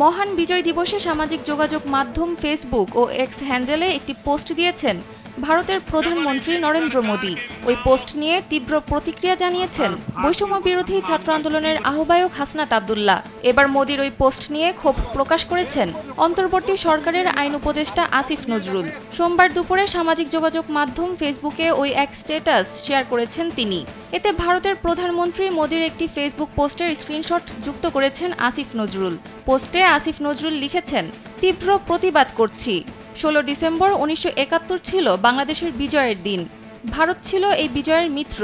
মহান বিজয় দিবসে সামাজিক যোগাযোগ মাধ্যম ফেসবুক ও এক্স হ্যান্ডেলে একটি পোস্ট দিয়েছেন ভারতের প্রধানমন্ত্রী নরেন্দ্র মোদী। ওই পোস্ট নিয়ে তীব্র প্রতিক্রিয়া জানিয়েছেন বৈষম্য বিরোধী ছাত্র আন্দোলনের আহ্বায়ক হাসনাত আব্দুল্লাহ। এবার মোদীর ওই পোস্ট নিয়ে ক্ষোভ প্রকাশ করেছেন অন্তর্বর্তী সরকারের আইন উপদেষ্টা আসিফ নজরুল। সোমবার দুপুরে সামাজিক যোগাযোগ মাধ্যম ফেসবুকে ওই এক স্ট্যাটাস শেয়ার করেছেন তিনি। এতে ভারতের প্রধানমন্ত্রী মোদীর একটি ফেসবুক পোস্টের স্ক্রিনশট যুক্ত করেছেন আসিফ নজরুল। পোস্টে আসিফ নজরুল লিখেছেন, তীব্র প্রতিবাদ করছি। 16 ডিসেম্বর 1971 ছিল বাংলাদেশের বিজয়ের দিন। ভারত ছিল এই বিজয়ের মিত্র,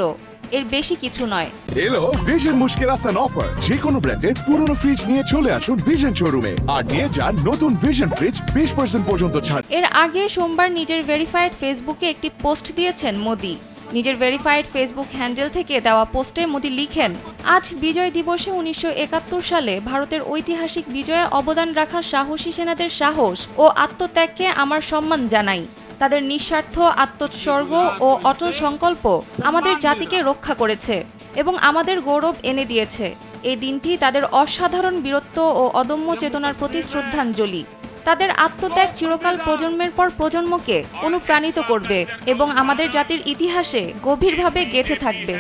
এর বেশি কিছু নয়। এলো ভিশন মুশকিল আসান অফার। যে কোনো ব্র্যান্ডের পুরনো ফ্রিজ নিয়ে চলে আসুন ভিশন শোরুমে আর নিয়ে যান নতুন ভিশন ফ্রিজ 20% পর্যন্ত ছাড়। এর আগে সোমবার নিজের ভেরিফাইড ফেসবুকে একটি পোস্ট দিয়েছেন মোদী। নিজের ভেরিফাইড ফেসবুক হ্যান্ডেল থেকে দেওয়া পোস্টে মোদী লিখেন, আজ বিজয় দিবসে 1971 সালে ভারতের ঐতিহাসিক বিজয়ে অবদান রাখা সাহসী সেনাদের সাহস ও আত্মত্যাগকে আমার সম্মান জানাই। তাদের নিঃস্বার্থ আত্মোৎসর্গ ও অটল সংকল্প আমাদের জাতিকে রক্ষা করেছে এবং আমাদের গৌরব এনে দিয়েছে। এই দিনটি তাদের অসাধারণ বীরত্ব ও অদম্য চেতনার প্রতি শ্রদ্ধাঞ্জলি। তাদের আত্মত্যাগ চিরকাল প্রজন্মের পর প্রজন্মকে অনুপ্রাণিত করবে এবং আমাদের জাতির ইতিহাসে গভীরভাবে গেঁথে থাকবে।